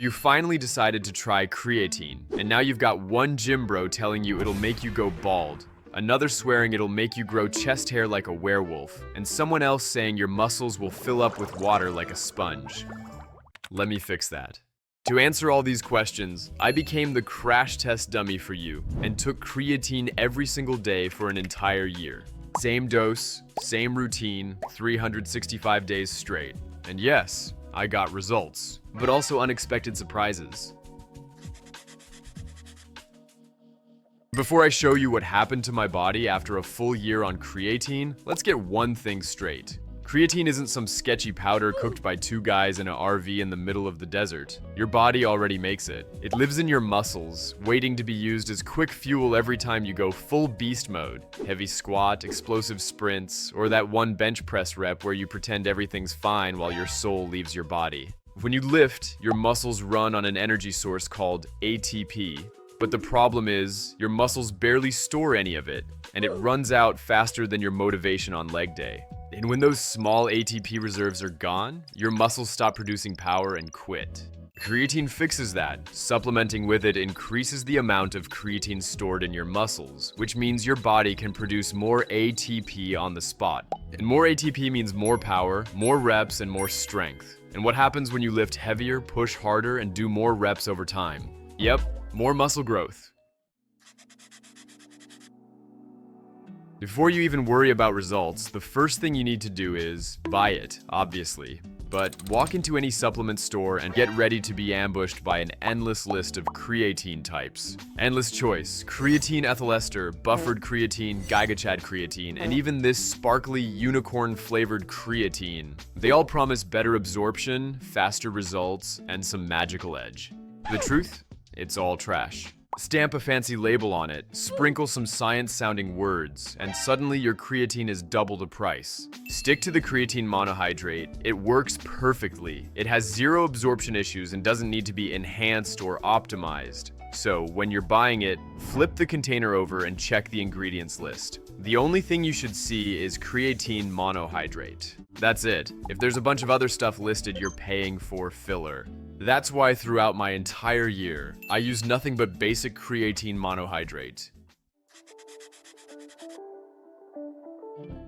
You finally decided to try creatine, and now you've got one gym bro telling you it'll make you go bald, another swearing it'll make you grow chest hair like a werewolf, and someone else saying your muscles will fill up with water like a sponge. Let me fix that. To answer all these questions, I became the crash test dummy for you and took creatine every single day for an entire year. Same dose, same routine, 365 days straight. And yes, I got results, but also unexpected surprises. Before I show you what happened to my body after a full year on creatine, let's get one thing straight. Creatine isn't some sketchy powder cooked by two guys in an RV in the middle of the desert. Your body already makes it. It lives in your muscles, waiting to be used as quick fuel every time you go full beast mode. Heavy squat, explosive sprints, or that one bench press rep where you pretend everything's fine while your soul leaves your body. When you lift, your muscles run on an energy source called ATP. But the problem is, your muscles barely store any of it, and it runs out faster than your motivation on leg day. And when those small ATP reserves are gone, your muscles stop producing power and quit. Creatine fixes that. Supplementing with it increases the amount of creatine stored in your muscles, which means your body can produce more ATP on the spot. And more ATP means more power, more reps, and more strength. And what happens when you lift heavier, push harder, and do more reps over time? Yep, more muscle growth. Before you even worry about results, the first thing you need to do is buy it, obviously. But walk into any supplement store and get ready to be ambushed by an endless list of creatine types. Endless choice: creatine ethyl ester, buffered creatine, gigachad creatine, and even this sparkly unicorn-flavored creatine. They all promise better absorption, faster results, and some magical edge. The truth? It's all trash. Stamp a fancy label on it, sprinkle some science-sounding words, and suddenly your creatine is double the price. Stick to the creatine monohydrate. It works perfectly. It has zero absorption issues and doesn't need to be enhanced or optimized. So when you're buying it, flip the container over and check the ingredients list. The only thing you should see is creatine monohydrate. That's it. If there's a bunch of other stuff listed, you're paying for filler. That's why throughout my entire year, I used nothing but basic creatine monohydrate.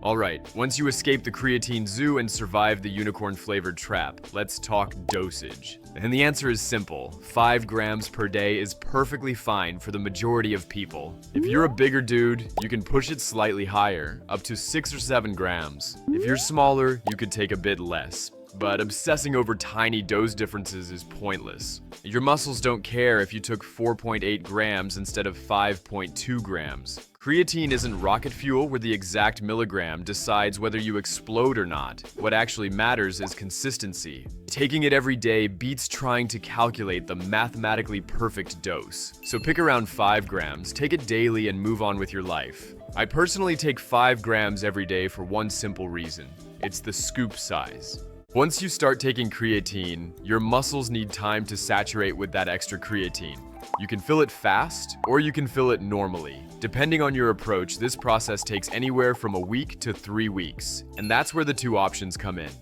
Alright, once you escape the creatine zoo and survive the unicorn-flavored trap, let's talk dosage. And the answer is simple. 5 grams per day is perfectly fine for the majority of people. If you're a bigger dude, you can push it slightly higher, up to 6 or 7 grams. If you're smaller, you could take a bit less. But obsessing over tiny dose differences is pointless. Your muscles don't care if you took 4.8 grams instead of 5.2 grams. Creatine isn't rocket fuel where the exact milligram decides whether you explode or not. What actually matters is consistency. Taking it every day beats trying to calculate the mathematically perfect dose. So pick around 5 grams, take it daily, and move on with your life. I personally take 5 grams every day for one simple reason. It's the scoop size. Once you start taking creatine, your muscles need time to saturate with that extra creatine. You can fill it fast, or you can fill it normally. Depending on your approach, this process takes anywhere from a week to 3 weeks, and that's where the two options come in.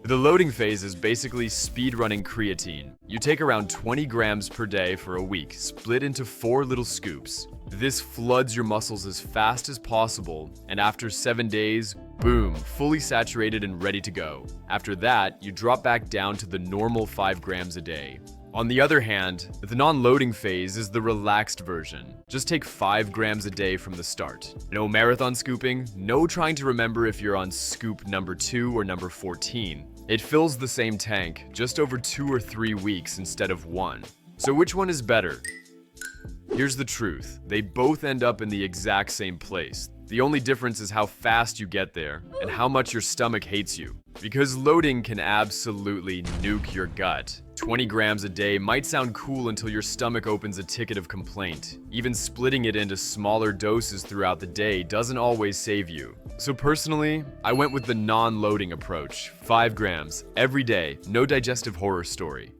The loading phase is basically speedrunning creatine. You take around 20 grams per day for a week, split into 4 little scoops. This floods your muscles as fast as possible, and after 7 days, boom, fully saturated and ready to go. After that, you drop back down to the normal 5 grams a day. On the other hand, the non-loading phase is the relaxed version. Just take 5 grams a day from the start. No marathon scooping, no trying to remember if you're on scoop number 2 or number 14. It fills the same tank, just over 2 or 3 weeks instead of 1. So which one is better? Here's the truth. They both end up in the exact same place. The only difference is how fast you get there and how much your stomach hates you. Because loading can absolutely nuke your gut. 20 grams a day might sound cool until your stomach opens a ticket of complaint. Even splitting it into smaller doses throughout the day doesn't always save you. So personally, I went with the non-loading approach. 5 grams every day, no digestive horror story.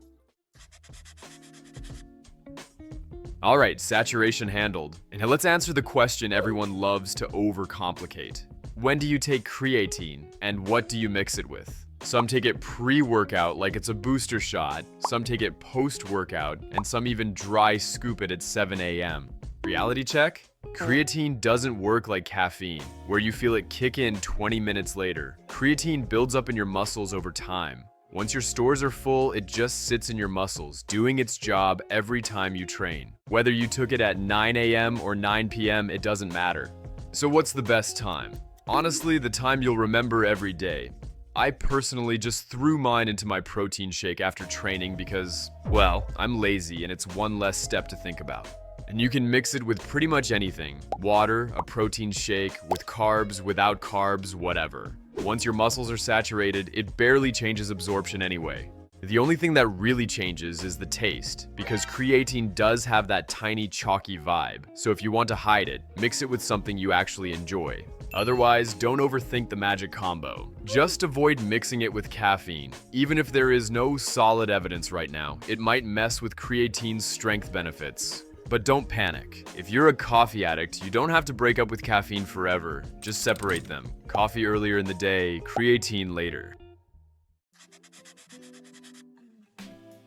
Alright, saturation handled. And now let's answer the question everyone loves to overcomplicate. When do you take creatine, and what do you mix it with? Some take it pre-workout like it's a booster shot, some take it post-workout, and some even dry scoop it at 7 a.m. Reality check? Creatine doesn't work like caffeine, where you feel it kick in 20 minutes later. Creatine builds up in your muscles over time. Once your stores are full, it just sits in your muscles, doing its job every time you train. Whether you took it at 9 a.m. or 9 p.m., it doesn't matter. So what's the best time? Honestly, the time you'll remember every day. I personally just threw mine into my protein shake after training because, well, I'm lazy and it's one less step to think about. And you can mix it with pretty much anything. Water, a protein shake, with carbs, without carbs, whatever. Once your muscles are saturated, it barely changes absorption anyway. The only thing that really changes is the taste, because creatine does have that tiny chalky vibe, so if you want to hide it, mix it with something you actually enjoy. Otherwise, don't overthink the magic combo. Just avoid mixing it with caffeine. Even if there is no solid evidence right now, it might mess with creatine's strength benefits. But don't panic. If you're a coffee addict, you don't have to break up with caffeine forever. Just separate them. Coffee earlier in the day, creatine later.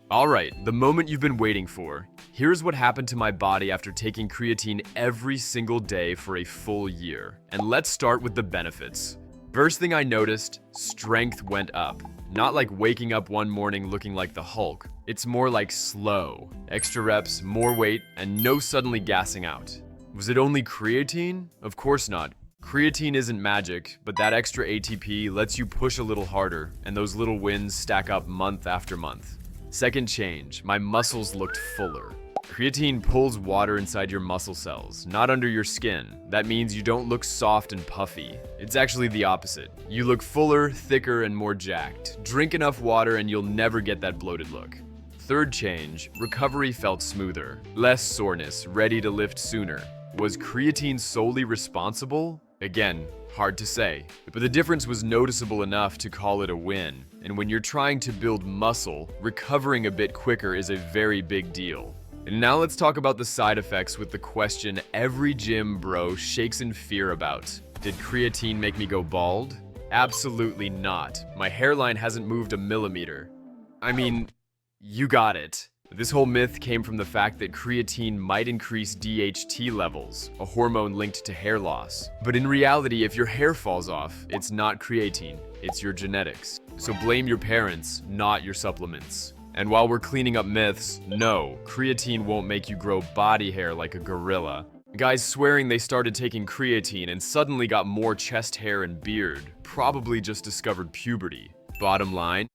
Alright, the moment you've been waiting for. Here's what happened to my body after taking creatine every single day for a full year. And let's start with the benefits. First thing I noticed, strength went up. Not like waking up one morning looking like the Hulk. It's more like slow. Extra reps, more weight, and no suddenly gassing out. Was it only creatine? Of course not. Creatine isn't magic, but that extra ATP lets you push a little harder, and those little wins stack up month after month. Second change, my muscles looked fuller. Creatine pulls water inside your muscle cells, not under your skin. That means you don't look soft and puffy. It's actually the opposite. You look fuller, thicker, and more jacked. Drink enough water and you'll never get that bloated look. Third change, recovery felt smoother. Less soreness, ready to lift sooner. Was creatine solely responsible? Again, hard to say. But the difference was noticeable enough to call it a win. And when you're trying to build muscle, recovering a bit quicker is a very big deal. And now let's talk about the side effects with the question every gym bro shakes in fear about. Did creatine make me go bald? Absolutely not. My hairline hasn't moved a millimeter. I mean, you got it. This whole myth came from the fact that creatine might increase DHT levels, a hormone linked to hair loss. But in reality, if your hair falls off, it's not creatine, it's your genetics. So blame your parents, not your supplements. And while we're cleaning up myths, no, creatine won't make you grow body hair like a gorilla. Guys swearing they started taking creatine and suddenly got more chest hair and beard, probably just discovered puberty. Bottom line,